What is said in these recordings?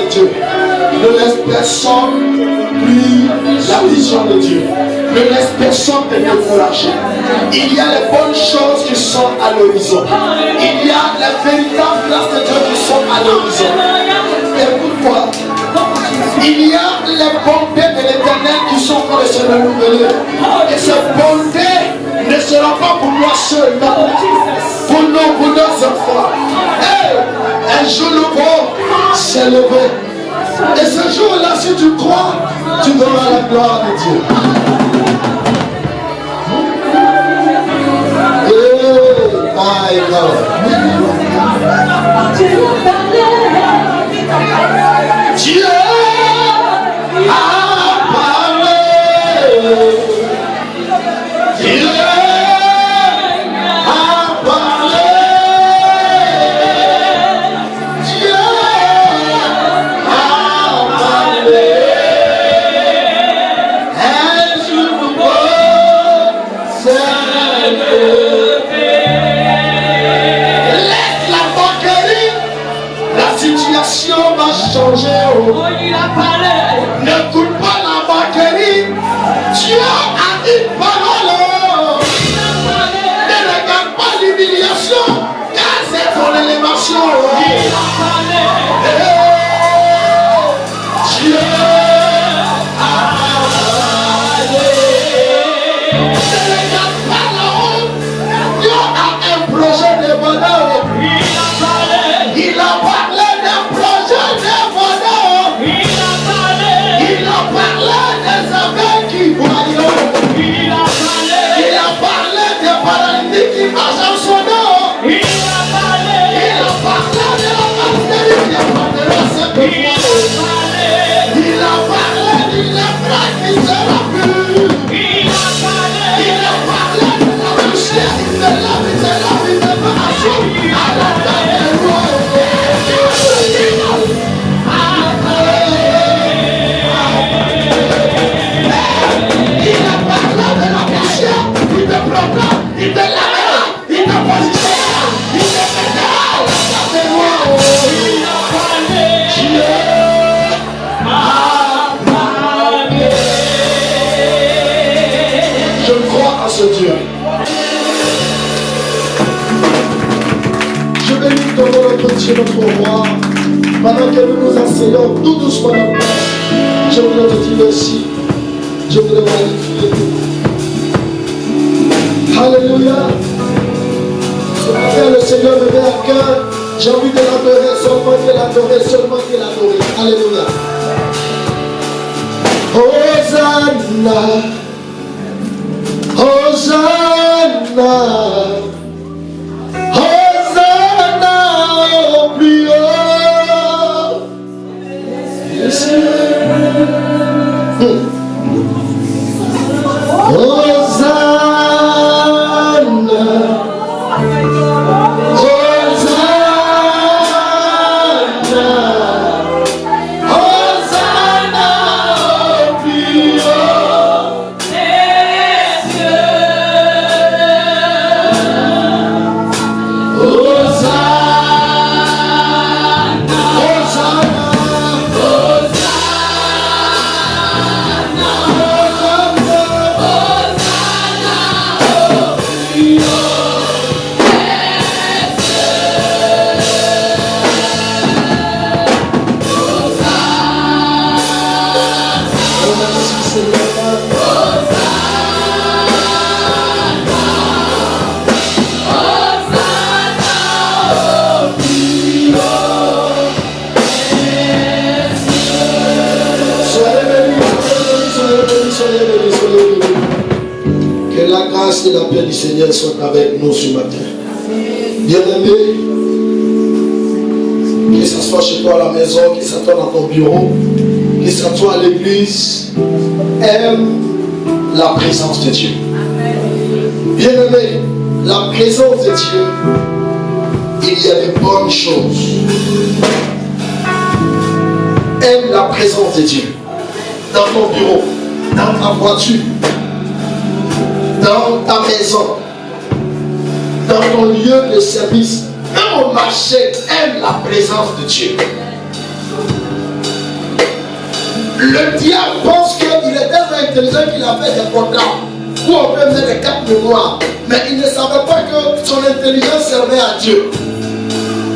avec Dieu. Ne laisse personne plus la vision de Dieu. Ne laisse personne te décourager. Il y a les bonnes choses qui sont à l'horizon. Il y a les véritables grâces de Dieu qui sont à l'horizon. Écoute-moi. Il y a les bontés de l'Éternel qui sont en train de se renouveler. Et ces bontés ne seront pas pour moi seul, non. Pour nous, pour nos enfants. Hey, un jour le beau s'est levé. Et ce jour-là, si tu crois, tu verras la gloire de Dieu. My God. Dieu a parlé. Dieu a parlé. Dieu a parlé. Un jour s'est levé. Laisse la moquerie. La situation va changer. N'écoute pas la moquerie. Dieu a une parole. Ne regarde pas l'humiliation, car c'est ton élévation. Dieu a parlé. Ne regarde pas la honte. Dieu a un projet de bonheur. Il a parlé d'un projet de bonheur. Il a parlé des aveugles qui voient. Il a parlé des paralytiques qui marchent en son nom. Il a parlé de la bactérie qui appartenait à ce peuple. Il a parlé d'une lépreux qui sera pure. Il a parlé de la poussière de la vie de marche. À la table des rois. Il a parlé de la poussière, il te prendra, il te lavera, il te positionnera, il te mettra à la table des rois. Il a parlé. Dieu a parlé. Je crois à ce Dieu. Je bénis ton nom, notre Dieu, notre roi. Pendant que nous nous asseyons tout doucement en place, je voudrais te dire merci. Je voudrais magnifier. Alléluia. Ce matin, le Seigneur me met à cœur. J'ai envie de l'adorer, seulement de l'adorer, seulement de l'adorer. Alléluia. Hosanna. Hosanna. Hosanna au plus haut. Yes. Hosanna. Hosanna. Hosanna au plus haut des cieux. Hosanna. Que la grâce et la paix du Seigneur soient avec nous ce matin. Bien-aimé, que ce soit chez toi à la maison, que ce soit dans ton bureau, que ce soit à l'église, aime la présence de Dieu. Bien-aimé, la présence de Dieu, il y a de bonnes choses. Aime la présence de Dieu. Dans ton bureau, dans ta voiture, dans ta maison, dans ton lieu de service, même au marché, aime la présence de Dieu. Le diable pense qu'il est tellement intelligent qu'il a fait des programmes où on peut mettre des cartes mémoire. Mais il ne savait pas que son intelligence servait à Dieu.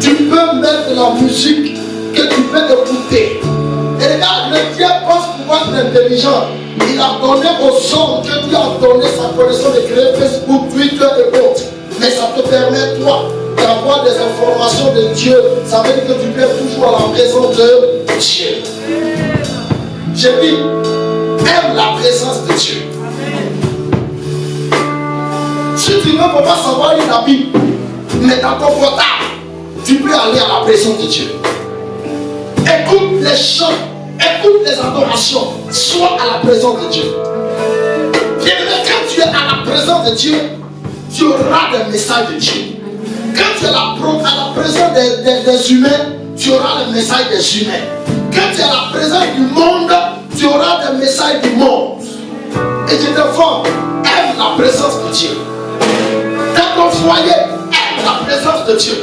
Tu peux mettre la musique que tu peux écouter. Et regarde, le diable pense pouvoir être intelligent. Il a donné aux hommes que Dieu a donné sa connaissance de créer Facebook, Twitter et autres. Mais ça te permet, toi, d'avoir des informations de Dieu. Ça veut dire que tu peux toujours à la présence de Dieu. J'ai dit, aime la présence de Dieu. Si tu ne peux pas savoir lire la Bible, mais dans ton portable, tu peux aller à la présence de Dieu. Écoute les chants, écoute les adorations, sois à la présence de Dieu. Bien, quand tu es à la présence de Dieu, tu auras des messages de Dieu. Quand tu es à la présence des humains, tu auras les messages des humains. Quand tu es à la présence du monde, tu auras des messages du monde. Et je te forme, aime la présence de Dieu. Dans ton foyer, aime la présence de Dieu.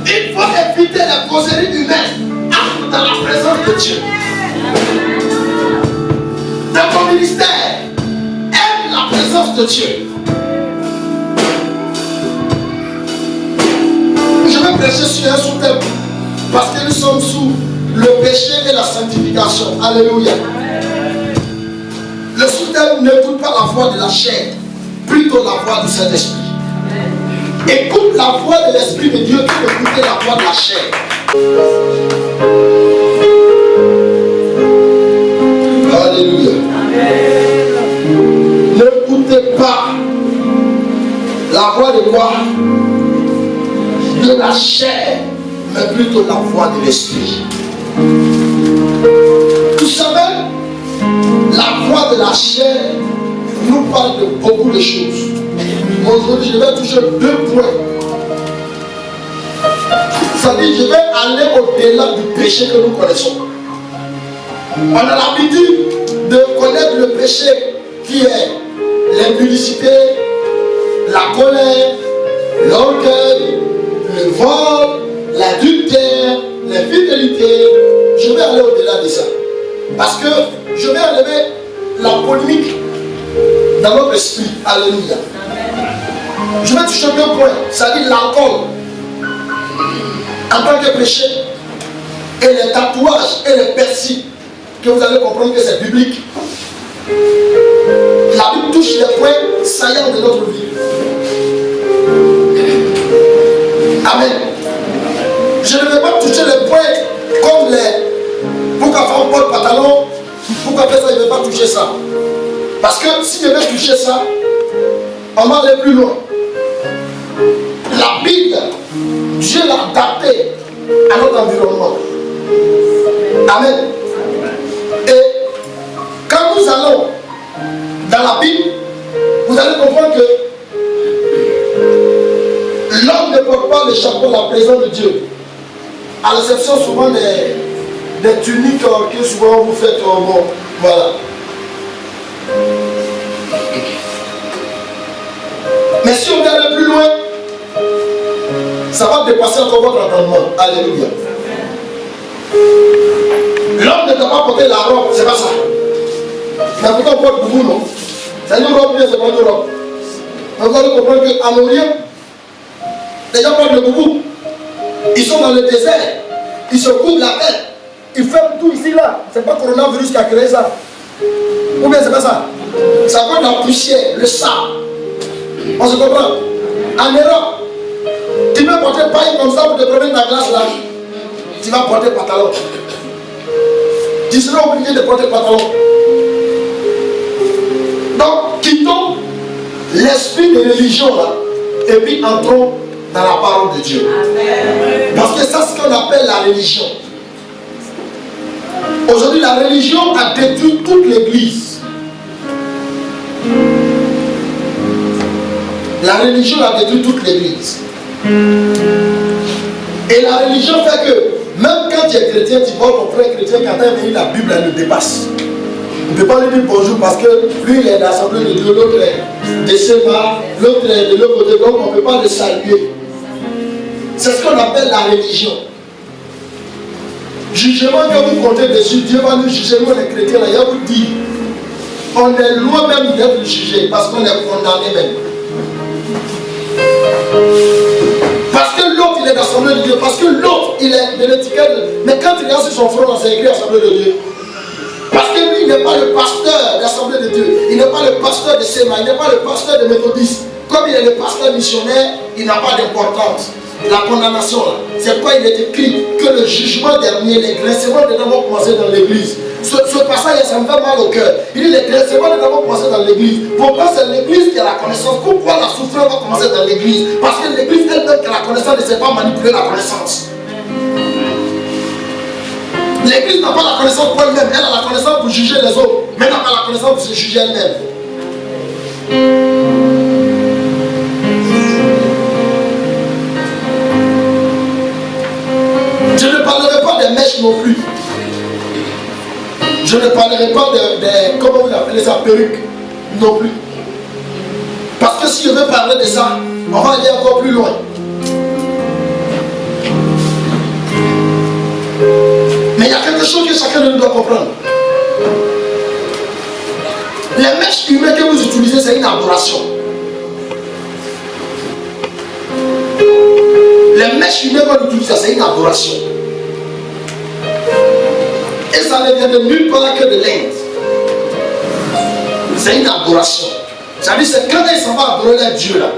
Il faut éviter les causeries humaines dans la présence de Dieu. Dans ton ministère, aime la présence de Dieu. Je vais prêcher sur un sous-thème parce que nous sommes sous le péché et la sanctification. Alléluia. Le sous-thème n'écoute pas la voix de la chair, plutôt la voix du Saint-Esprit. Écoute la voix de l'Esprit de Dieu pour écouter la voix de la chair. Alléluia. N'écoutez pas la voix de quoi? De la chair, mais plutôt la voix de l'Esprit. Vous savez, la voix de la chair nous parle de beaucoup de choses. Aujourd'hui, je vais toucher 2 points. Ça dit, je vais aller au-delà du péché que nous connaissons. On a l'habitude de connaître le péché qui est l'impudicité, la colère, l'orgueil, le vol, l'adultère, l'infidélité. Je vais aller au-delà de ça. Parce que je vais enlever la polémique dans notre esprit. Alléluia. Je vais toucher 2 points. Ça dit l'alcool en tant que péché et les tatouages et les persils, que vous allez comprendre que c'est biblique. La Bible touche les points saillants de notre vie. Amen. Je ne vais pas toucher les points comme les... Pourquoi faire un Paul pantalon? Pourquoi faire ça? Je ne vais pas toucher ça. Parce que si je vais toucher ça, on va aller plus loin. La Bible, Dieu l'a adaptée à notre environnement. Amen. Et quand nous allons dans la Bible, vous allez comprendre que l'homme ne porte pas le chapeau de la présence de Dieu. À l'exception souvent des tuniques que souvent vous faites. Bon, voilà. Mais si on vient aller plus loin, ça va dépasser encore votre entendement. Alléluia. L'homme ne doit pas porter la robe, c'est pas ça. Mais pourtant on porte beaucoup, non? C'est une robe bien, c'est pas une robe. Vous allez comprendre qu'en Orient, les gens portent le boubou. Ils sont dans le désert. Ils se couvrent la tête. Ils ferment tout ici là. C'est pas le coronavirus qui a créé ça. Ou bien c'est pas ça. Ça prend la poussière, le sable. On se comprend. En Europe, tu peux porter paille comme ça pour te promener ta glace là. Tu vas porter pantalon. Tu seras obligé de porter pantalon. Donc, quittons l'esprit de religion là. Et puis entrons dans la parole de Dieu. Amen. Parce que c'est ce qu'on appelle la religion. Aujourd'hui, la religion a détruit toute l'église. La religion a détruit toute l'église. Et la religion fait que, même quand tu es chrétien, tu vois ton frère chrétien, quand tu as venu, la Bible, elle le dépasse. On ne peut pas lui dire bonjour parce que lui, il est de l'Assemblée de Dieu, l'autre est de Séma, l'autre est de l'autre côté, donc on ne peut pas le saluer. C'est ce qu'on appelle la religion. Jugement que vous comptez dessus, Dieu va nous juger, nous les chrétiens, là, il va vous dire. On est loin même d'être jugé parce qu'on est condamné même. Parce que l'autre il est d'Assemblée de Dieu, parce que l'autre il est de l'étiquette. Mais quand il regarde sur son front, c'est écrit Assemblée de Dieu. Parce que lui il n'est pas le pasteur d'Assemblée de Dieu, il n'est pas le pasteur de Séma, il n'est pas le pasteur de Méthodistes. Comme il est le pasteur missionnaire, il n'a pas d'importance. La condamnation là, c'est quoi il est écrit que le jugement dernier, les grincements des dents vont commencer dans l'église. Ce passage, ça me fait mal au cœur. Il dit les grincements des dents vont commencer dans l'église. Pourquoi c'est l'église qui a la connaissance? Pourquoi la souffrance va commencer dans l'église? Parce que l'église elle-même qui a la connaissance ne sait pas manipuler la connaissance. L'église n'a pas la connaissance pour elle-même, elle a la connaissance pour juger les autres, mais n'a pas la connaissance pour se juger elle-même. Je ne parlerai pas des mèches non plus. Je ne parlerai pas de comment vous appelez ça, perruque non plus. Parce que si je veux parler de ça, on va aller encore plus loin. Mais il y a quelque chose que chacun de nous doit comprendre. Les mèches humaines que vous utilisez, c'est une adoration. Les mèches humaines qu'on utilise, c'est une adoration. Et ça ne vient de nulle part que de l'Inde. C'est une adoration. Ça veut dire que quand ils s'en vont adorer leur Dieu là,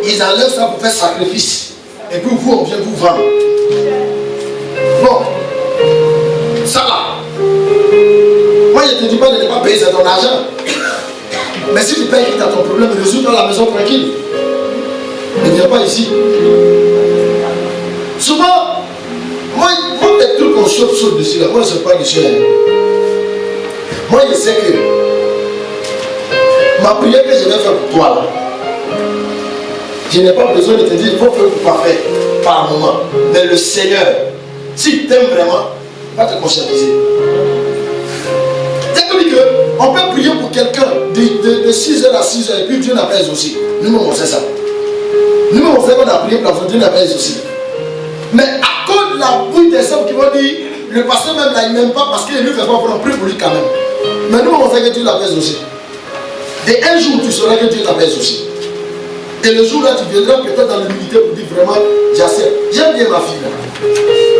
ils enlèvent ça pour faire sacrifice. Et puis vous, on vient vous vendre. Bon. Ça là. Moi je ne te dis pas de ne pas payer, c'est ton argent. Mais si tu payes, tu as ton problème, résoudre dans la maison tranquille. Ne viens pas ici. Souvent, moi des trucs qu'on saute dessus là, moi je ne sais pas dessus là. Moi je sais que ma prière que je vais faire pour toi là, je n'ai pas besoin de te dire il faut faire pour pas faire par moment. Mais le Seigneur, s'il t'aime vraiment, va te conscientiser. C'est-à-dire qu'on peut prier pour quelqu'un de 6h à 6h et puis Dieu n'a pas exaucé. Nous-mêmes on sait ça. Nous-mêmes on sait qu'on a prié pour la Dieu n'a pas exaucé. Mais à cause de la bouille des hommes qui vont dire, le pasteur même là il n'aime pas parce qu'il ne lui fait pas pour on prie pour lui quand même. Mais nous on sait que Dieu l'a pas exaucé. Et un jour tu sauras que Dieu t'a pas exaucé. Et le jour là tu viendras peut-être dans l'humilité pour dire vraiment, j'accepte. J'aime bien ma fille là.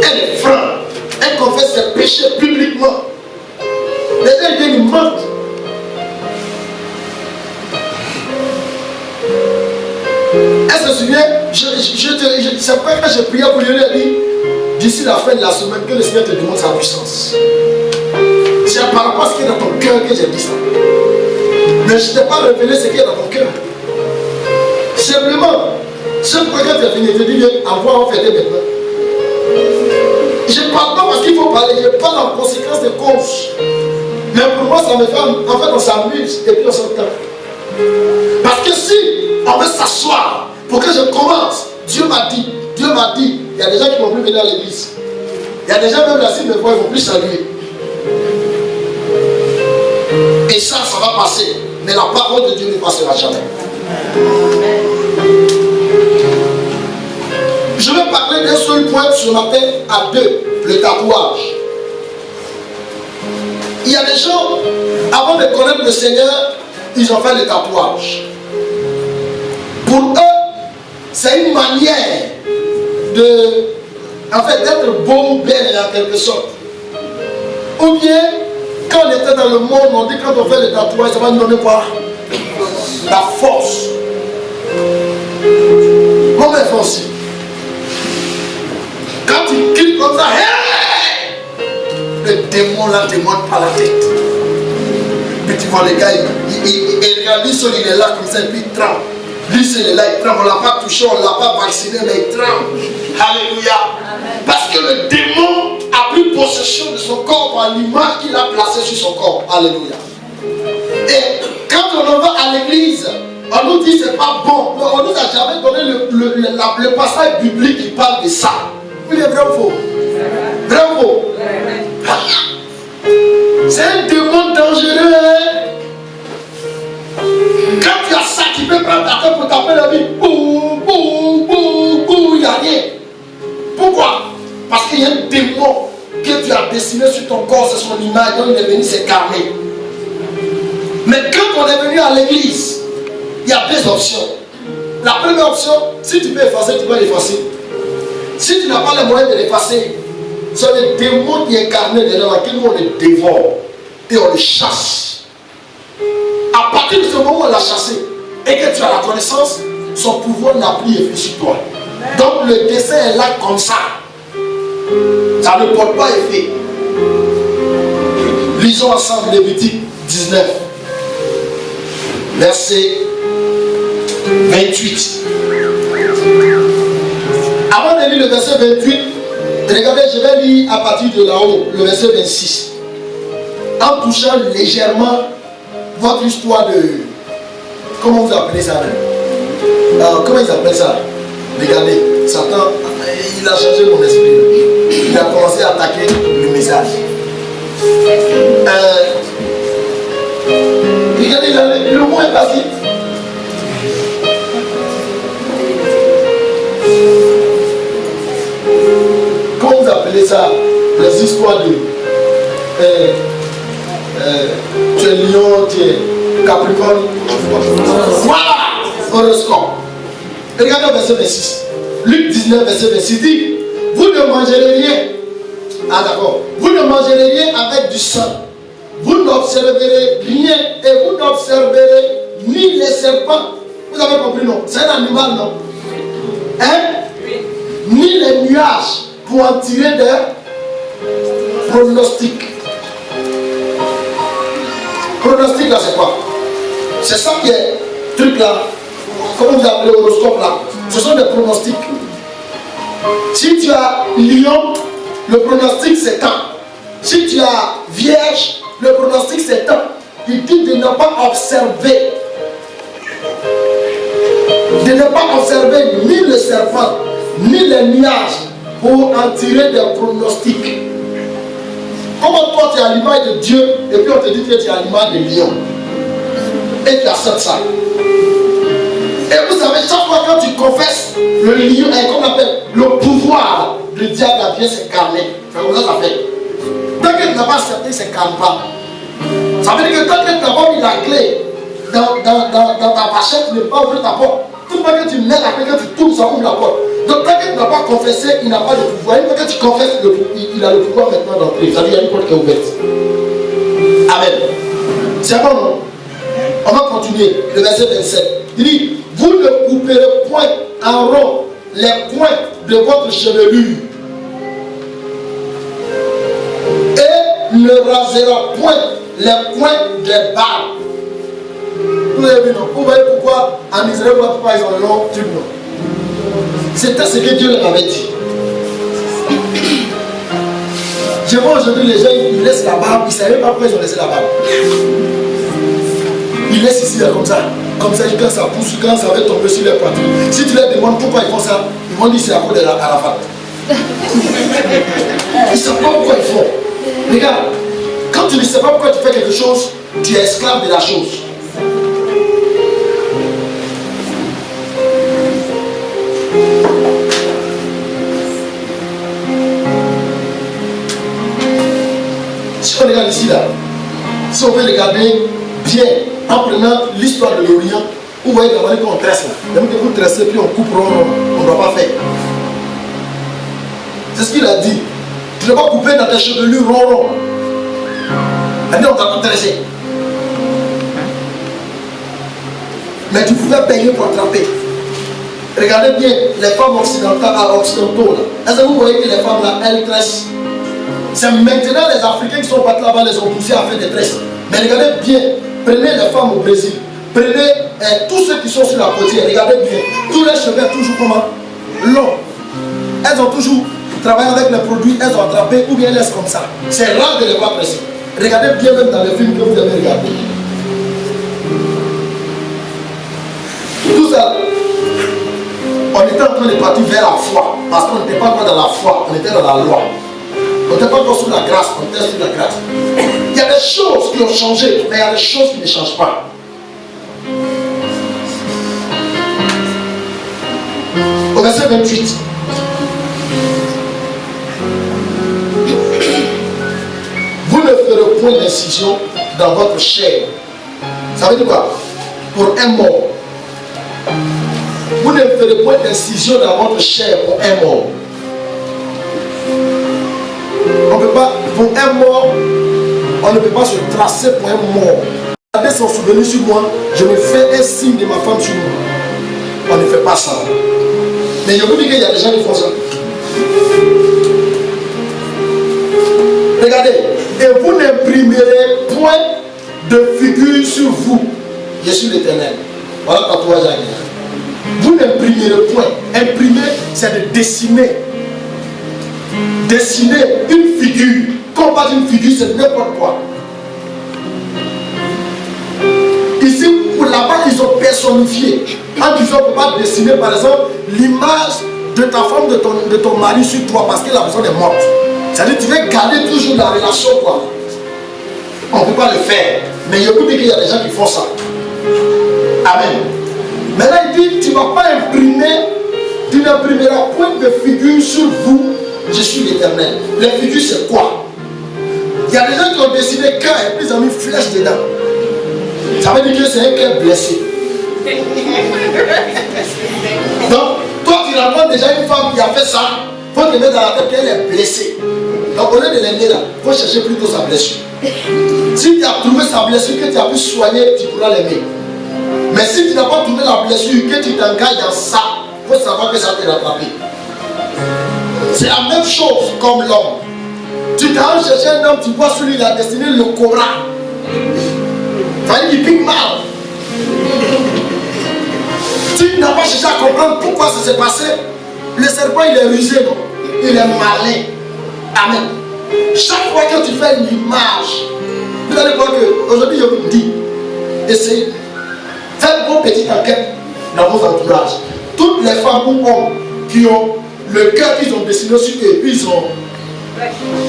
Elle est franche. Elle confesse ses péchés publiquement. Mais elle vient une mente. Elle se souvient, c'est pas quand j'ai prié pour lui, elle a dit, d'ici la fin de la semaine, que le Seigneur te demande sa puissance. C'est par rapport à ce qui est dans ton cœur que j'ai dit ça. Mais je ne t'ai pas révélé ce qui est dans ton cœur. Simplement, ce point quand tu as fini, je te dis, viens, envoie en fêter maintenant. Je ne parle pas parce qu'il faut parler, je parle en conséquence des causes. Mais pour moi, ça me fait, en fait, on s'amuse et puis on s'entend. Parce que si on veut s'asseoir pour que je commence, Dieu m'a dit, il y a des gens qui ne vont plus venir à l'église. Il y a des gens même là, s'ils me voient, ils ne vont plus saluer. Et ça va passer. Mais la parole de Dieu ne passera jamais. Je vais parler d'un seul point ce matin à deux, le tatouage. Il y a des gens, avant de connaître le Seigneur, ils ont fait le tatouage. Pour eux, c'est une manière d'être beau ou belle en quelque sorte. Ou bien, quand on était dans le monde, on dit quand on fait le tatouage, ça va nous donner quoi? La force. Comment elle fait aussi? Quand tu cliques comme ça, hey! Le démon là te monte par la tête. Puis tu vois les gars, il regarde, lui seul il est là comme ça, et puis il tremble. Lui seul il est là, il tremble. On ne l'a pas touché, on ne l'a pas vacciné, mais il tremble. Alléluia. Parce que le démon a pris possession de son corps par l'image qu'il a placée sur son corps. Alléluia. Et quand on en va à l'église, on nous dit c'est pas bon. On nous a jamais donné le passage biblique qui parle de ça. Oui, c'est vrai ou faux? Vrai ou faux? C'est un démon dangereux. Quand tu as ça, tu peux prendre ta tête pour taper la vie. Bouh, bouh, bouh, bouh, il n'y a rien. Pourquoi? Parce qu'il y a un démon que tu as dessiné sur ton corps, c'est son image, donc il est venu s'incarner. Mais quand on est venu à l'église, il y a deux options. La première option, si tu peux effacer, tu peux l'effacer. Si tu n'as pas les moyens de l'effacer, c'est le démon qui est incarné dedans, laquelle nous on le dévore et on le chasse. À partir de ce moment où on l'a chassé et que tu as la connaissance, son pouvoir n'a plus effet sur toi. Donc le dessin est là comme ça. Ça ne porte pas effet. Lisons ensemble Lévitique 19, verset 28. Avant de lire le verset 28, regardez, je vais lire à partir de là-haut, le verset 26. En touchant légèrement votre histoire de... Comment vous appelez ça? Comment ils appellent ça? Regardez, Satan, il a changé mon esprit. Il a commencé à attaquer le message. Regardez, le mot est parti. Comment vous appelez ça? Les histoires de... tu es lion, tu es capricorne. Voilà! Horoscope. Regardez le verset 26. Luc 19, verset 26 dit: vous ne mangerez rien. Ah d'accord. Vous ne mangerez rien avec du sang. Vous n'observerez rien et vous n'observerez ni les serpents. Vous avez compris, non? C'est un animal, non? Hein? Ni les nuages pour en tirer des pronostics. Pronostic là, c'est quoi? C'est ça qui est truc là. Comment vous appelez l'horoscope là? Ce sont des pronostics. Si tu as lion, le pronostic c'est temps. Si tu as vierge, le pronostic c'est temps. Il dit de ne pas observer. De ne pas observer ni le serpent, ni les nuages pour en tirer des pronostics. Comment toi tu es à l'image de Dieu et puis on te dit que tu es à l'image de lion. Et tu acceptes ça. Et vous savez, chaque fois quand tu confesses, le lion, comme on appelle, le pouvoir du diable vient s'incarner. C'est comme ça que ça fait. Tant que tu n'as pas accepté, il ne s'incarne pas. Ça veut dire que tant que tu n'as pas mis la clé dans ta vachette, tu ne peux pas ouvrir ta porte. Tout le temps que tu mets la clé, quand tu tournes, ça ouvre la porte. Donc tant que tu n'as pas confessé, il n'a pas de pouvoir. Une fois que tu confesses, il a le pouvoir maintenant d'entrer. Ça veut dire qu'il y a une porte qui est ouverte. Amen. C'est bon, non? On va continuer. Le verset 27. Il dit: vous ne couperez point en rond les coins de votre chevelure et ne rasera point les coins des barbes. Vous avez vu, non? Vous voyez pourquoi en Israël, pourquoi ils ont long truc, non? C'était ce que Dieu leur avait dit. Je vois aujourd'hui les gens, ils laissent la barbe, ils ne savaient pas pourquoi ils ont laissé la barbe. Ils laissent ici là, comme ça, quand ça pousse, quand ça va tomber sur les poitrines. Si tu leur demandes pourquoi ils font ça, ils vont dire c'est à cause de Arafat. Ils ne savent pas pourquoi ils font. Regarde, quand tu ne sais pas pourquoi tu fais quelque chose, tu es esclave de la chose. Si on regarde ici là, si on veut regarder bien, en prenant l'histoire de l'Orient, vous voyez la manière qu'on tresse là. Même que vous tressez puis on coupe rond, on ne doit pas faire. C'est ce qu'il a dit. Tu ne dois pas couper dans tes chevelures rond. Il dit on ne doit pas tresser. Mais tu pouvais payer pour attraper. Regardez bien les femmes occidentaux là. Est-ce que vous voyez que les femmes là, elles tressent? C'est maintenant les Africains qui sont partis là-bas, les ont poussés à faire des tresses. Mais regardez bien, prenez les femmes au Brésil, prenez tous ceux qui sont sur la côte, regardez bien, tous les cheveux toujours comment? Longs. Elles ont toujours travaillé avec les produits, elles ont attrapé ou bien elles laissent comme ça. C'est rare de les voir presser. Regardez bien même dans les films que vous avez regardés. Tout ça, on était en train de partir vers la foi, parce qu'on n'était pas encore dans la foi, on était dans la loi. On n'était pas encore sous la grâce, on était sous la grâce. Il y a des choses qui ont changé, mais il y a des choses qui ne changent pas. Au verset 28. point d'incision dans votre chair. Ça veut dire quoi? Pour un mort. Vous ne ferez point d'incision dans votre chair pour un mort. On ne peut pas, pour un mort, on ne peut pas se tracer pour un mort. Regardez son souvenir sur moi, je me fais un signe de ma femme sur moi. On ne fait pas ça. Mais je vous dis qu'il y a des gens qui font ça. Regardez, et vous n'imprimerez point de figure sur vous. Je suis l'Éternel. Voilà le tatouage à dire. Vous n'imprimerez point. Imprimer, c'est de dessiner. Dessiner une figure. Quand on parle d'une figure, c'est n'importe quoi. Ici, pour là-bas, ils ont personnifié. En disant, on ne peut pas dessiner, par exemple, l'image de ta femme, de ton mari sur toi, parce que la personne est morte. C'est-à-dire que tu veux garder toujours la relation, quoi. On ne peut pas le faire. Mais je vous dis qu'il y a des gens qui font ça. Amen. Maintenant, il dit, tu ne vas pas imprimer, tu n'imprimeras point de figure sur vous. Je suis l'Éternel. Les figures, c'est quoi? Il y a des gens qui ont dessiné cœur et puis ils ont mis flèche dedans. Ça veut dire que c'est un cœur blessé. Donc, toi, tu rencontres déjà une femme qui a fait ça. Il faut te mettre dans la tête qu'elle est blessée. Donc, au lieu de l'aimer là, il faut chercher plutôt sa blessure. Si tu as trouvé sa blessure que tu as pu soigner, tu pourras l'aimer. Mais si tu n'as pas trouvé la blessure, que tu t'engages dans ça, il faut savoir que ça t'est rattrapé. C'est la même chose comme l'homme. Tu t'as cherché un homme, tu vois celui qui a destiné le cobra. Ça veut dire qu'il pique mal. Tu n'as pas cherché à comprendre pourquoi ça s'est passé. Le serpent, il est rusé, non? Il est malin. Amen. Chaque fois que tu fais l'image, vous allez voir que aujourd'hui je vous dis, essayez. Faites vos petites enquêtes dans vos entourages. Toutes les femmes ou hommes qui ont le cœur qu'ils ont dessiné sur eux, puis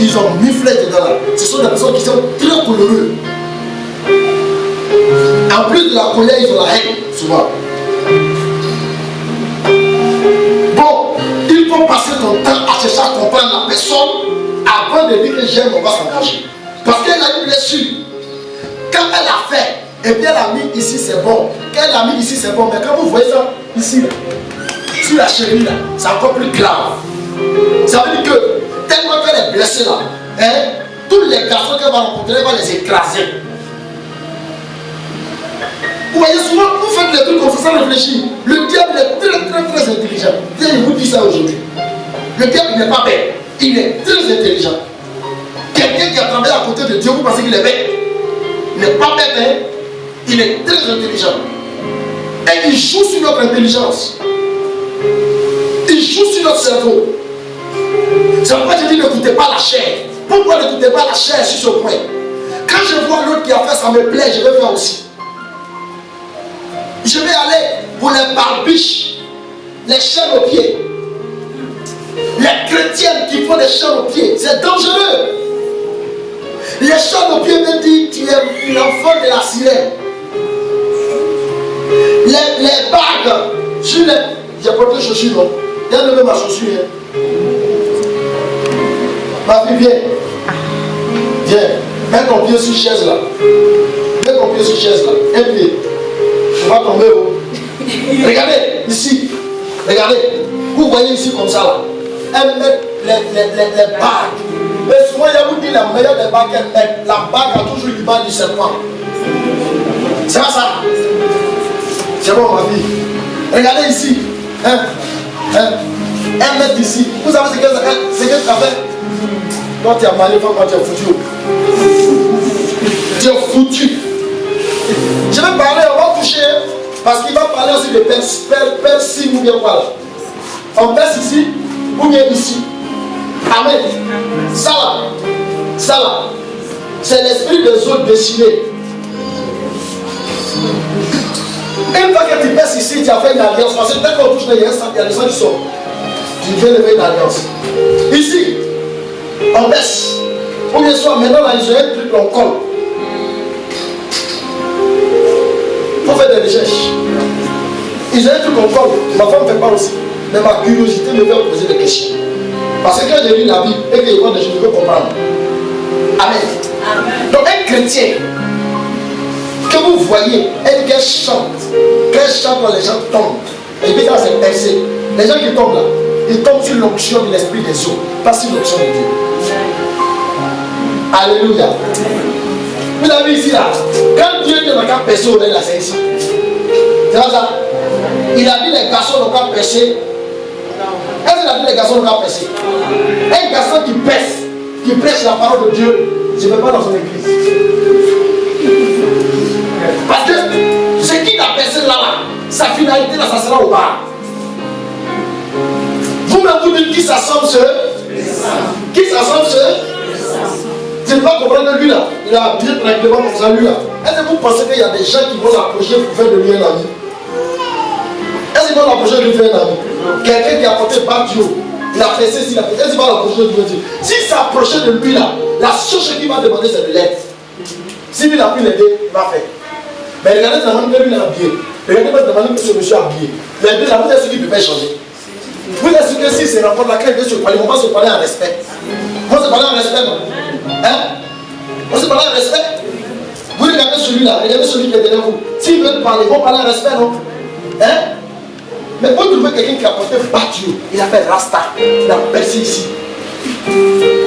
ils ont mis flèche dedans là. Ce sont des personnes qui sont très coloreuses. En plus de la colère, ils ont la haine, souvent. Bon, il faut passer ton temps à chercher à comprendre la personne avant de dire que j'aime, on va s'engager. Parce qu'elle a une blessure. Quand elle a fait, et puis elle a mis ici, c'est bon. Quand elle a mis ici, c'est bon. Mais quand vous voyez ça, ici, là, sur la cheville, là, c'est encore plus grave. Ça veut dire que, tellement qu'elle est blessée là, hein, tous les garçons qu'elle va rencontrer, elle va les écraser. Vous voyez, souvent, vous faites des trucs comme ça sans réfléchir. Le diable est très, très, très intelligent. Je vous dis ça aujourd'hui. Le diable n'est pas bête. Il est très intelligent. Quelqu'un qui a travaillé à côté de Dieu, vous pensez qu'il est bête? Il n'est pas bête, hein? Il est très intelligent. Et il joue sur notre intelligence. Il joue sur notre cerveau. C'est pourquoi je dis n'écoutez pas la chair. Pourquoi n'écoutez pas la chair sur ce point? Quand je vois l'autre qui a fait, ça me plaît, je vais faire aussi. Je vais aller pour les barbiches, les chaînes aux pieds. Les chrétiennes qui font des chaînes aux pieds, c'est dangereux. Les chaînes aux pieds me disent tu es l'enfant de la sirène. Les bagues sur les. J'ai porté chaussures, non? Viens lever ma chaussure. Hein. Ma fille, viens. Viens. Mets ton pied sur la chaise là. Mets ton pied sur la chaise là. Un pied. On va tomber haut. Regardez, ici. Regardez. Vous voyez ici comme ça là. Elle met les bagues. Mais souvent, il vous dit la meilleure des bagues qu'elle met. La bague a toujours l'image du serpent. C'est pas ça. C'est bon, ma fille. Regardez ici. Hein? Elle met ici. Vous savez ce que tu as fait? Toi, tu as mal, quand tu es foutu. Tu es foutu. Je vais parler, on va toucher. Parce qu'il va parler aussi de persil ou bien quoi. On perce ici ou bien ici. Amen. Ça là, c'est l'esprit des autres dessinés. Une fois que tu perces ici, tu as fait une alliance. Parce que dès qu'on touche, il y a le sang qui sort. Tu viens lever une alliance. Ici, on baisse. Ou bien soit maintenant, là, ils ont un truc, on colle. Il faut faire des recherches. Ils ont un truc, on colle. Ma femme ne fait pas aussi. Mais ma curiosité me fait poser des questions. Parce que quand je lis la Bible et que je vois des choses, je peux comprendre. Amen. Amen. Donc, chrétienne que vous voyez, elle qu'elle chante quand les gens tombent. Et puis ça c'est percé. Les gens qui tombent là, ils tombent sur l'onction de l'esprit des eaux, pas sur l'onction de Dieu. Alléluia. Vous avez vu ici là, quand Dieu ne va pas percer au là, c'est ici. C'est pas ça. Il a dit les garçons n'ont pas percé. Est-ce qu'il a dit les garçons n'ont pas percé? Un garçon qui pèse, qui prêche la parole de Dieu, je ne vais pas dans son église. Parce que ce qui l'a percé là, sa finalité là, ça sera au bas. Vous-même vous dites qui s'assemble qui s'assemble je ne peux pas comprendre lui là. Il a bien tranquillement comme ça lui là. Est-ce que vous pensez qu'il y a des gens qui vont l'approcher pour faire de lui un ami? Est-ce qu'ils vont l'approcher pour lui faire un ami? Quelqu'un qui a porté Baptio, il a fait ceci, il a fait. Est-ce qu'il va l'approcher pour lui dire? S'il s'approchait de lui là, la seule chose qu'il va demander c'est de l'aide. Si lui a pu l'aider, il va faire. Mais regardez la manière que lui est habillé. Regardez la manière que ce monsieur est habillé. Les deux là, vous êtes sûr qu'il ne peut pas changer. Vous êtes sûr que si c'est rencontre laquelle il veut se parler, on va se parler en respect. On va se parler en respect, non? Hein? On se parle en respect. Vous regardez celui-là, regardez celui qui est derrière vous. S'il veut parler, on va parler en respect, non? Hein? Mais vous trouvez quelqu'un qui a porté Baptio, il a fait Rasta, il a percé ici.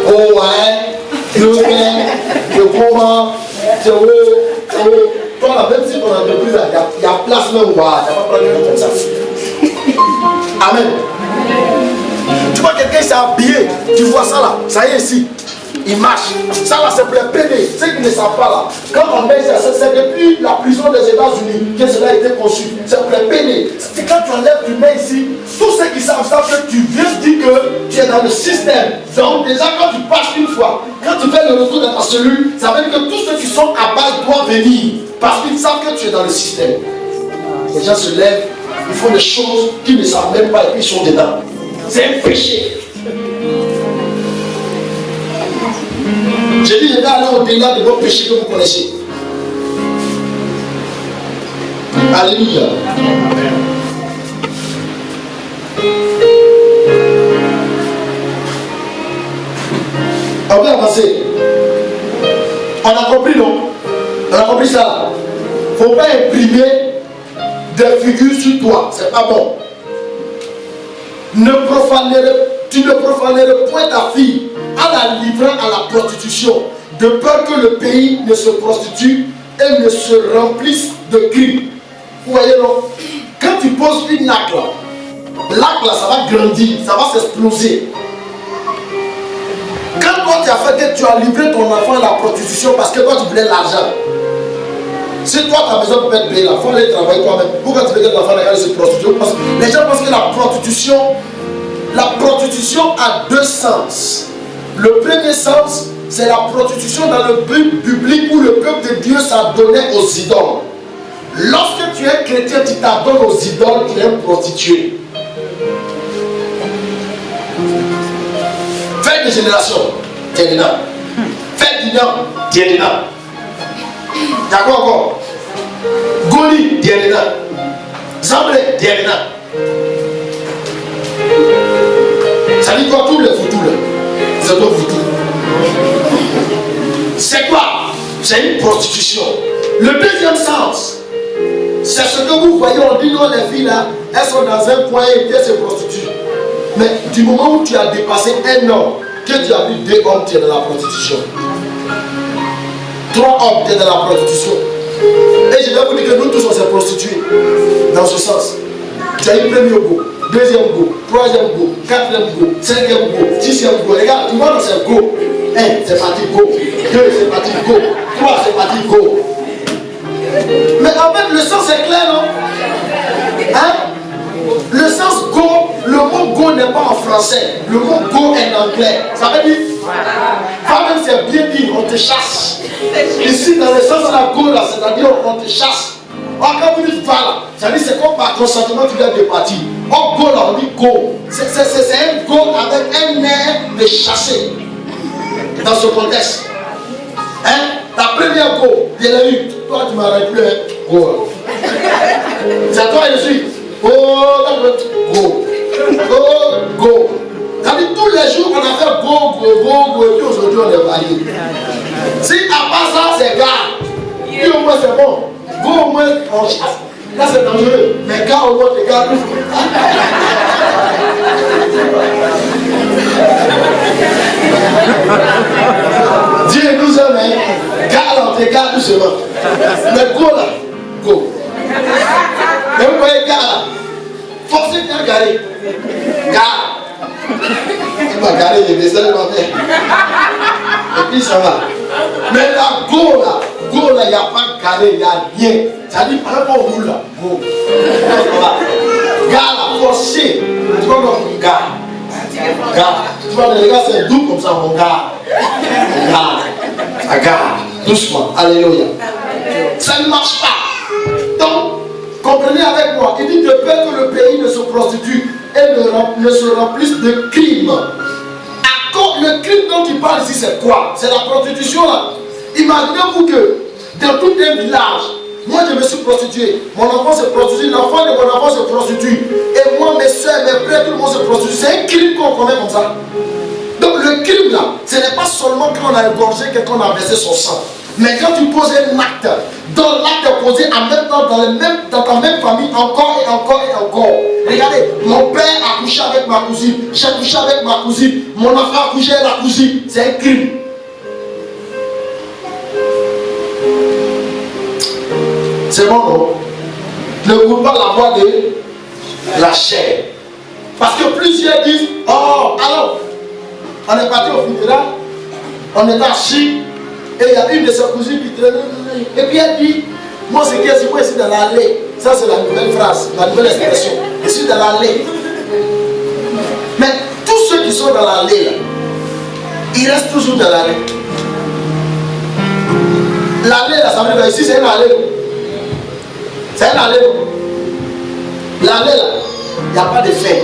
Oh ouais, le comment, c'est haut. Toi là, même si ton entreprise, il y a place même où il n'y a pas problème comme ça. Amen. Tu vois quelqu'un s'est habillé, tu vois ça là, ça y est ici. Il marche. Ça là c'est pour les pédés. Ceux qui ne savent pas là. Quand on met ça, c'est depuis la prison des États-Unis que cela a été conçu. C'est pour les pédés. C'est quand tu enlèves, tu mets ici. Tous ceux qui savent que tu viens dire que tu es dans le système. Donc déjà quand tu passes une fois, quand tu fais le retour dans ta cellule, ça veut dire que tous ceux qui sont à base doivent venir. Parce qu'ils savent que tu es dans le système. Les gens se lèvent, ils font des choses qu'ils ne savent même pas et puis ils sont dedans. C'est un péché. J'ai dit, je vais aller au-delà de vos péchés que vous connaissez. Alléluia. On va avancer. On a compris, non? On a compris ça. Il ne faut pas imprimer des figures sur toi. C'est pas bon. Tu ne profanerais point ta fille en la livrant à la prostitution, de peur que le pays ne se prostitue et ne se remplisse de crimes. Vous voyez, non? Quand tu poses une laque là, ça va grandir, ça va s'exploser. Quand toi tu as fait que tu as livré ton enfant à la prostitution parce que toi tu voulais l'argent, si toi ta maison peut être payée, il faut aller travailler toi-même. Pourquoi tu veux que l'enfant regarde se prostituer? Parce que les gens pensent que la prostitution a deux sens. Le premier sens, c'est la prostitution dans le but public où le peuple de Dieu s'adonnait aux idoles. Lorsque tu es chrétien, tu t'adonnes aux idoles, tu es un prostitué. Fais des générations, tu es dedans. Fais du nom, tu es dedans. T'as quoi encore? Goli, tu es dedans. Zamblé, tu es dedans. Ça dit quoi tous les foutous là? C'est toi foutu. C'est quoi? C'est une prostitution. Le deuxième sens, c'est ce que vous voyez, on dit non, les filles là, elles sont dans un coin et elles se prostituent. Mais du moment où tu as dépassé un homme, que tu as vu deux hommes, tu es dans la prostitution. Trois hommes, tu es dans la prostitution. Et je vais vous dire que nous tous on s'est prostitués. Dans ce sens. Tu as eu premier go, deuxième go, troisième go, quatrième go, cinquième go, sixième go. Regarde, tu vois, c'est go. 1, c'est parti go. 2, c'est parti go. 3, c'est parti go. Mais en fait, le sens est clair, non? Hein? Le sens go, le mot go n'est pas en français. Le mot go est en anglais. Ça veut dire, même c'est bien dit, on te chasse. Ici, dans le sens de la go, là, c'est-à-dire on te chasse. Or, quand vous dites va là, ça veut dire c'est comme par consentement tu viens de partir. Or, go là, on dit go. C'est un go avec un air de chasser. Dans ce contexte. Hein? Ta première go, je l'ai eu. Toi, tu m'arrêtes plus, hein? Go. C'est toi et je suis. Go, go. Go, go. Ça veut dire tous les jours on a fait go, go, go, go, et puis aujourd'hui on est varié. Si à part ça, c'est gars. au moins c'est bon. Go au moins en chasse. Là c'est dangereux. Mais gars au moins tes gars. Dieu nous aime, hein. Gars tes gars doucement. Mais go là. Go. Mais vous voyez gars là. Forcez bien garer. Gars. Il va garer les vaisselles de ma mère. Et puis ça va. Mais là, go là, il n'y a pas de carré, il n'y a rien. Ça dit, par rapport au roule là, go. Gars là, forcé. Tu vois mon gars. Gars. Tu vois, les gars, c'est doux comme ça, mon gars. Gars. Ça gars. Doucement. Alléluia. Ça ne marche pas. Donc, comprenez avec moi. Il dit de peur que le pays ne se prostitue et ne se remplisse de crimes. Le crime dont il parle ici, c'est quoi? C'est la prostitution là. Imaginez-vous que dans tout un village, moi je me suis prostitué, mon enfant se prostitue, l'enfant de mon enfant se prostitue, et moi, mes soeurs, mes frères, tout le monde se prostitue. C'est un crime qu'on commet comme ça. Donc le crime là, ce n'est pas seulement quand on a égorgé quelqu'un, on a versé son sang. Mais quand tu poses un acte, dans l'acte posé en même temps dans ta même famille, encore et encore et encore. Regardez, mon père a couché avec ma cousine, j'ai couché avec ma cousine, mon enfant a couché avec la cousine. C'est un crime. C'est bon, non? Ne goûte pas la voix de la chair. Parce que plusieurs disent, oh, alors, on est parti au funérail, on est assis. Et il y a une de ses cousines qui traîne. Et puis elle dit, moi c'est que moi ici dans l'allée. Ça c'est la nouvelle phrase, la nouvelle expression. Je suis dans l'allée. Mais tous ceux qui sont dans l'allée là, ils restent toujours dans l'allée. L'allée là, ça veut dire ici c'est une allée. C'est une allée. L'allée là, il n'y a pas de fin.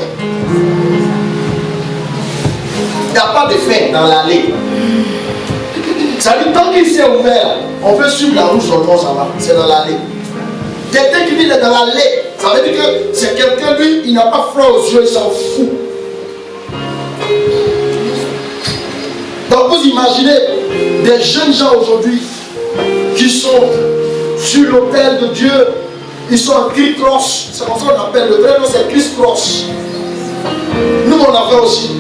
Il n'y a pas de fin dans l'allée. Ça dit, tant qu'il s'est ouvert, on peut suivre la route seulement, ça va. C'est dans l'allée. Quelqu'un qui dit qu'il est dans l'allée, ça veut dire que c'est quelqu'un, lui, il n'a pas froid aux yeux, il s'en fout. Donc vous imaginez des jeunes gens aujourd'hui qui sont sur l'autel de Dieu, ils sont en criss-cross. C'est comme ça qu'on appelle, le vrai nom c'est criss-cross. Nous on a fait aussi.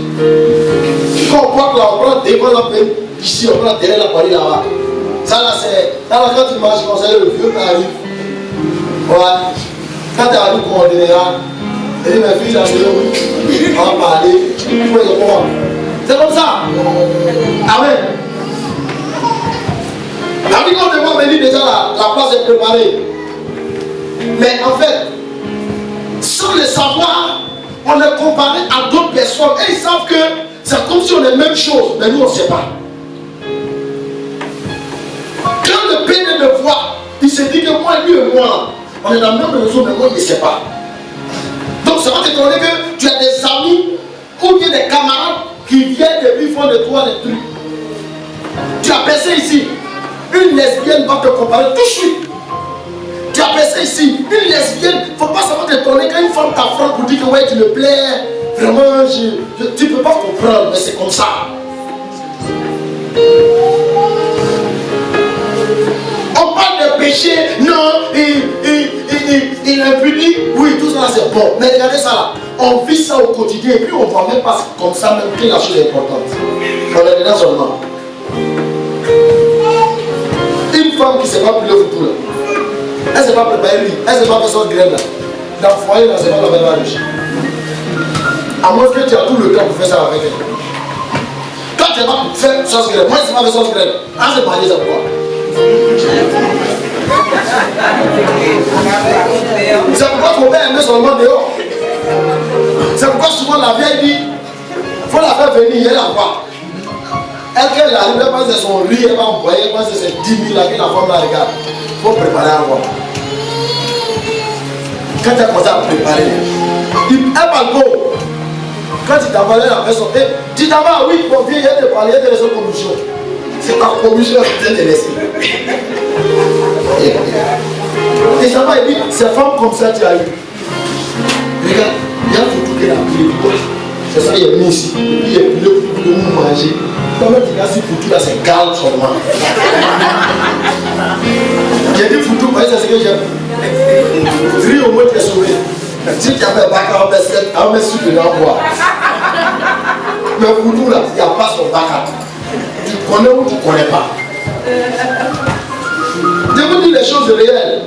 Quand on voit que là, on prend devant la peine. Ici, on prend derrière la partie là-bas. Ça là, c'est. Là, quand tu marches comme ça, le vieux qui arrive. Ouais. Quand tu arrives comme en général, et mes filles, là, on va parler. C'est comme ça. Amen. La vie qu'on devrait venir déjà là, la place est préparée. Mais en fait, sans le savoir, on est comparé à d'autres personnes. Et ils savent que c'est comme si on est la même chose, mais nous on ne sait pas. Quand le pédé me voit, il se dit que moi, lui et moi, on est dans le même réseau, mais moi, il ne sait pas. Donc, ça va t'étonner que tu as des amis ou bien des camarades qui viennent et puis font de toi des trucs. Tu as percé ici, une lesbienne va te comparer tout de suite. Tu as percé ici, une lesbienne, il ne faut pas savoir t'étonner quand une femme t'affronte pour dire que ouais, tu me plais, vraiment, tu ne peux pas comprendre, mais c'est comme ça. On parle de péché, non, il est puni, oui, tout ça c'est bon. Mais regardez ça là, on vit ça au quotidien et puis on ne voit même pas comme ça, même que la chose est importante. On est dedans seulement. Une femme qui ne sait pas plier le tout là, elle ne s'est pas préparée lui, elle ne s'est pas fait son graine là. Dans le foyer, là, c'est pas la même riche. À moins que tu as tout le temps pour faire ça avec elle. Toi, tu n'as pas fait sauce graine. Moi, je n'ai pas fait sauce graine. Ah, c'est pas dit ça pourquoi? C'est pourquoi ton père aimait seulement dehors. C'est pourquoi souvent la vieille dit il faut la faire venir, elle la voit. Elle, quand elle arrive, elle pense que c'est son riz, elle va envoyer, elle pense que c'est 10 000 là que la femme la regarde. Il faut préparer à voir. Quand elle commence à préparer, elle parle beau. Quand tu t'envoies la personne, tu t'envoies, oui, bon, viens, il y a des parler, il y a des raisons de commission. C'est ta commission qui t'a laissé. Et ça va, il dit, ces femmes comme ça, tu as eu. Regarde, il y a un photo qu'elle a pris. C'est ça, il est mis ici. Et puis il est plus pour nous manger. Quand même, tu as ce photo là, c'est calme seulement. J'ai dit Foutou, c'est ce que j'aime. Ris au moins tu es sauvé. Si tu avais un bac à mettre sur le bois. Mais Foutou là, il n'y a pas son bac à. Tu connais ou tu ne connais pas. Je vous dis les choses réelles.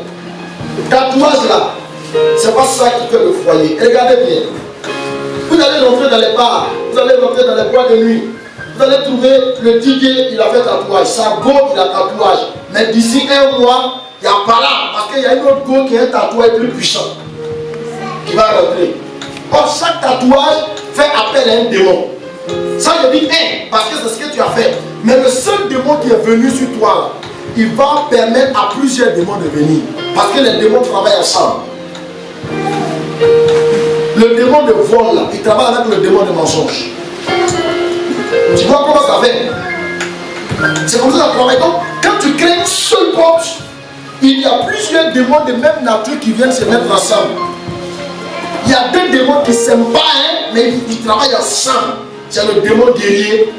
Tatouage là, c'est pas ça qui fait le foyer. Regardez bien. Vous allez rentrer dans les bars, vous allez rentrer dans les boîtes de nuit. Vous allez trouver le DJ, il a fait tatouage. Sa go, il a tatouage. Mais d'ici un mois, il n'y a pas là. Parce qu'il y a une autre go qui a un tatouage plus puissant. Qui va rentrer. Or, chaque tatouage fait appel à un démon. Ça, je dis un, parce que c'est ce que tu as fait. Mais le seul démon qui est venu sur toi, il va permettre à plusieurs démons de venir. Parce que les démons travaillent ensemble. Le démon de vol, là, il travaille avec le démon de mensonge. Tu vois comment ça fait? C'est comme ça que ça travaille. Donc, quand tu crées une seule porte, il y a plusieurs démons de même nature qui viennent se mettre ensemble. Il y a deux démons qui ne s'aiment pas, hein, mais ils travaillent ensemble. C'est le démon guerrier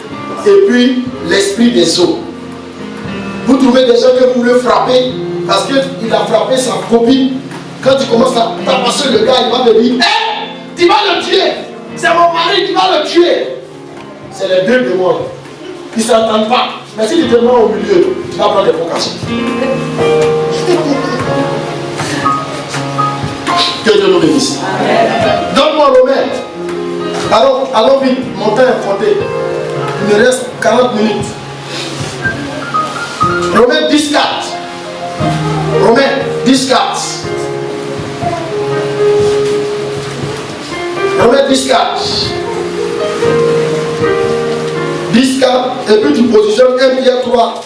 et puis l'esprit des eaux. Vous trouvez des gens que vous voulez frapper parce qu'il a frappé sa copine. Quand tu commences à passer le gars, il va te dire hey, tu vas le tuer. C'est mon mari qui va le tuer. C'est les deux démons. Ils ne s'entendent pas. Mais si tu te mets au milieu, tu vas prendre des vocations. Que Dieu nous bénisse. Donne-moi Romain. Allons vite, mon temps est compté. Il me reste 40 minutes. Romains 10, 4. Romains 10, 4. Romains 10, 4. 10, 4. Et puis tu positionnes 1 Pierre 3,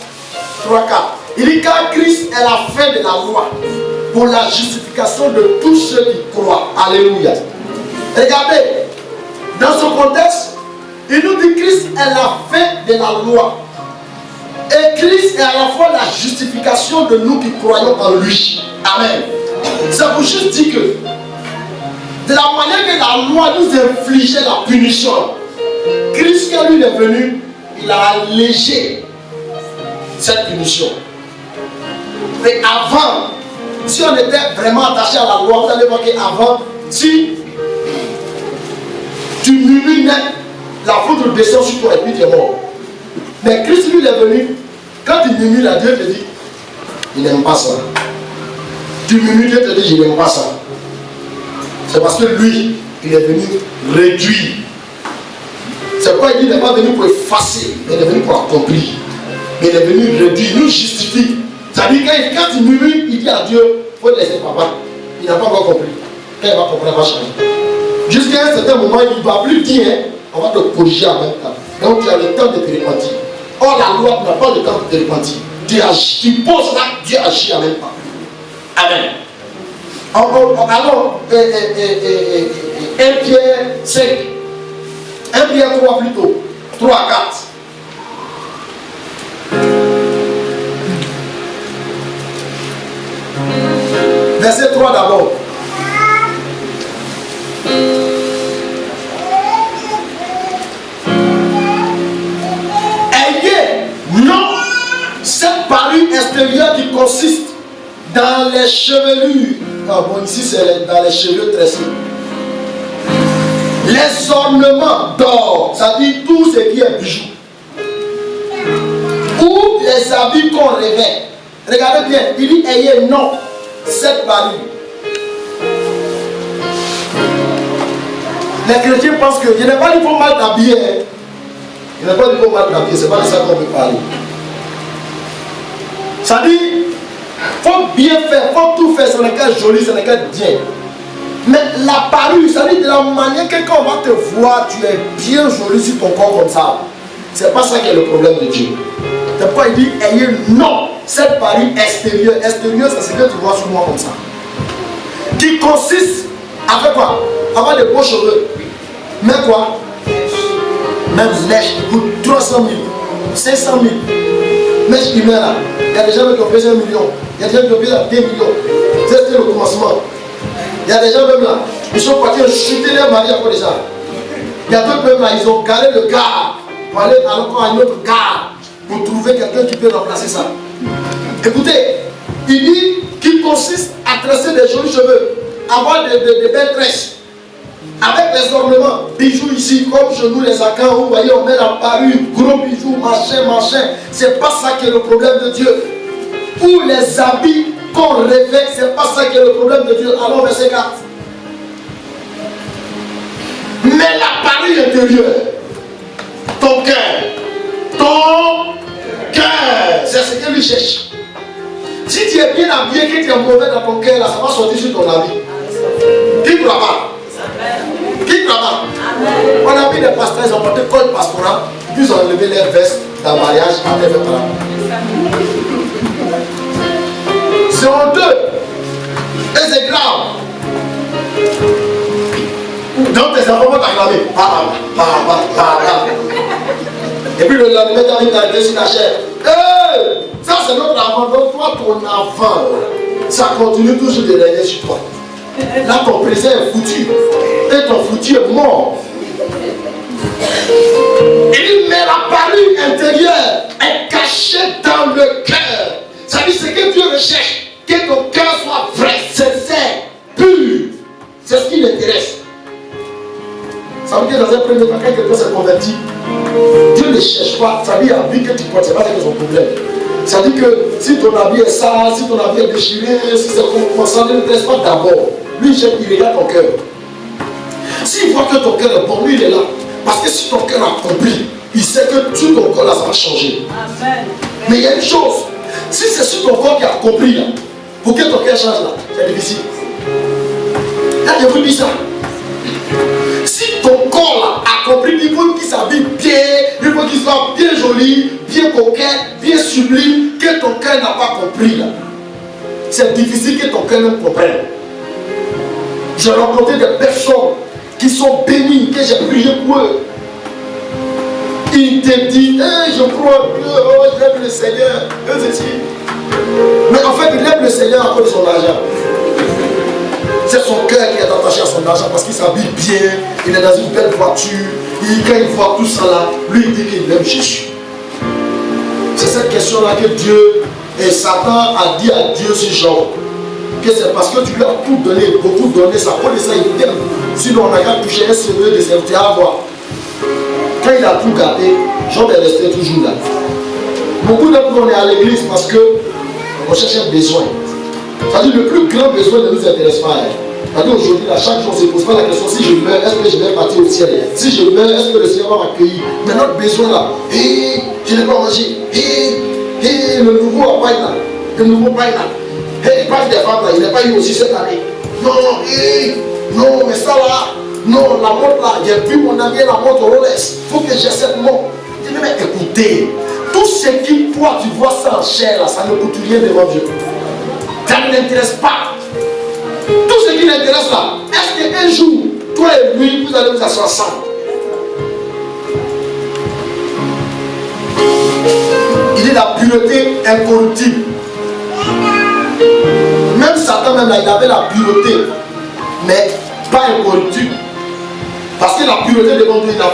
4. Il dit car Christ est la fin de la loi pour la justification de tous ceux qui croient. Alléluia. Regardez, dans ce contexte, il nous dit Christ est la fin de la loi. Et Christ est à la fois la justification de nous qui croyons en lui. Amen. Ça vous juste dit que de la manière que la loi nous infligeait la punition, Christ quand lui est venu, il a allégé cette punition. Mais avant, si on était vraiment attaché à la loi, vous allez voir qu'avant, si tu murmures net, la foudre descend sur toi et puis tu es mort. Mais Christ lui est venu, quand tu murmures à Dieu te dit, il n'aime pas ça. Tu murmures, Dieu te dit, je n'aime pas ça. C'est parce que lui, il est venu réduire. C'est pourquoi il n'est pas venu pour effacer, mais il est venu pour accomplir. Mais il est venu réduire, il nous justifie. C'est-à-dire quand il murmure, il dit à Dieu, il faut laisser papa. Il n'a pas encore compris. Quand il va comprendre, il va changer. Jusqu'à un certain moment, il ne va plus dire, hein, on va te corriger en même temps. Donc tu as le temps de te repentir. Or la loi n'a pas le temps de te repentir. Tu poses là, Dieu agit en même temps. Amen. Alors, 1 Pierre 5. 1 Pierre 3 plutôt. 3 à 4. Verset 3 d'abord. Non, cette parure extérieure qui consiste dans les chevelures. Ah bon, ici c'est dans les cheveux tressés. Les ornements d'or, ça dit tout ce qui est bijoux. Ou les habits qu'on revêt. Regardez bien, il dit ayez non cette parure. Les chrétiens pensent que je n'ai pas dit qu'il faut mal t'habiller. Il n'a pas dit qu'il faut mal t'habiller, c'est pas de ça qu'on veut parler. Ça dit, il faut bien faire, il faut tout faire, ce n'est qu'à joli, ce n'est qu'à bien. Mais la parure, ça dit de la manière que quand on va te voir, tu es bien joli sur ton corps comme ça. C'est pas ça qui est le problème de Dieu. C'est pourquoi il dit, ayez non, cette parure extérieure. Extérieure, c'est ce que tu vois sur moi comme ça. Qui consiste à faire quoi? Avoir des beaux cheveux. Mais quoi? Même mèche qui coûte 300 000, 500 000. Mèche qui met là. Il y a des gens qui ont payé 1 million. Il y a des gens qui ont payé 2 millions. C'était le commencement. Il y a des gens même là, ils sont partis chuter leur mari à cause de ça. Il y a d'autres même là, ils ont garé le gars pour aller encore à une autre gare pour trouver quelqu'un qui peut remplacer ça. Écoutez, Il dit qu'il consiste à tresser des jolis cheveux, avoir des belles tresses, avec les ornements, bijoux ici, comme chez nous les Akans, vous voyez, on met la parure, gros bijoux, machin. C'est pas ça qui est le problème de Dieu. Ou les habits qu'on revêt, c'est pas ça qui est le problème de Dieu. Alors, verset 4. Mais la parure intérieure, ton cœur, c'est ce que lui cherche. Si tu es bien habillé, que tu es mauvais dans ton cœur, là, ça va sortir sur ton habit. Qui croit pas? Qui croit pas? On a vu des pasteurs, ils ont porté col pastoral, puis ils ont enlevé leurs vestes dans le mariage à tes parents. C'est honteux. Et c'est grave. Donc tes enfants vont t'acclamer. Et puis le lendemain, tu as mis ta sur la chair. Ça c'est notre enfant. Donc toi, ton enfant, ça continue toujours de régner sur toi. Là, ton présent est foutu. Et ton foutu est mort. Il met la parure intérieure est cachée dans le cœur. Ça dit ce que Dieu recherche. Que ton cœur soit vrai, sincère, pur. C'est ce qui l'intéresse. Ça veut dire dans un premier temps, quand quelqu'un s'est converti, Dieu ne cherche pas. Ça veut dire l'habit que tu portes, c'est pas son problème. Ça dit que si ton habit est sale, si ton habit est déchiré, si c'est comme ça, ne l'intéresse pas d'abord. Lui, il regarde ton cœur. S'il voit que ton cœur est bon, lui, il est là. Parce que si ton cœur a compris, il sait que sur ton corps, là, ça va changer. Amen. Mais il y a une chose. Si c'est sur ton corps qui a compris, là, pour que ton cœur change, là, c'est difficile. Là, je vous dis ça. Si ton corps, là, a compris, il faut qu'il s'habille bien, il faut qu'il soit bien joli, bien coquet, bien sublime, que ton cœur n'a pas compris, là. C'est difficile que ton cœur ne comprenne. J'ai rencontré des personnes qui sont bénies, que j'ai prié pour eux. Ils te disent, je crois en Dieu, j'aime le Seigneur. Mais en fait, il aime le Seigneur à cause de son argent. C'est son cœur qui est attaché à son argent parce qu'il s'habille bien, il est dans une belle voiture. Quand il voit tout ça là, lui il dit qu'il aime Jésus. C'est cette question-là que Dieu et Satan a dit à Dieu ce genre. Que c'est parce que tu lui as tout donné, beaucoup donné, ça pour ça il t'aime. Sinon on a qu'à toucher un CV de serviteur à voir. Quand il a tout gardé, Job est resté toujours là. Beaucoup d'entre nous on est à l'église parce qu'on cherche un besoin. C'est-à-dire le plus grand besoin ne nous intéresse pas. C'est-à-dire aujourd'hui, à chaque jour, on ne se pose pas la question si je meurs, est-ce que je vais partir au ciel? Si je meurs, est-ce que le Seigneur va m'accueillir? Mais notre besoin là, je n'ai pas mangé, le nouveau appareil là, le nouveau pain là. Il parle des femmes là, il n'est pas eu aussi cette année. Non, mais ça là, non, la montre là, j'ai vu mon ami la montre Rolex. Il faut que j'ai cette montre. Je dis, mais écoutez, tout ce qui, toi, tu vois ça en chair là, ça ne coûte rien devant Dieu. Ça ne l'intéresse pas. Tout ce qui l'intéresse là, est-ce qu'un jour, toi et lui, vous allez vous asseoir ensemble? Il est la pureté incorruptible. Même Satan, même là, il avait la pureté, mais pas incorruptible. Parce que la pureté devant Dieu, il a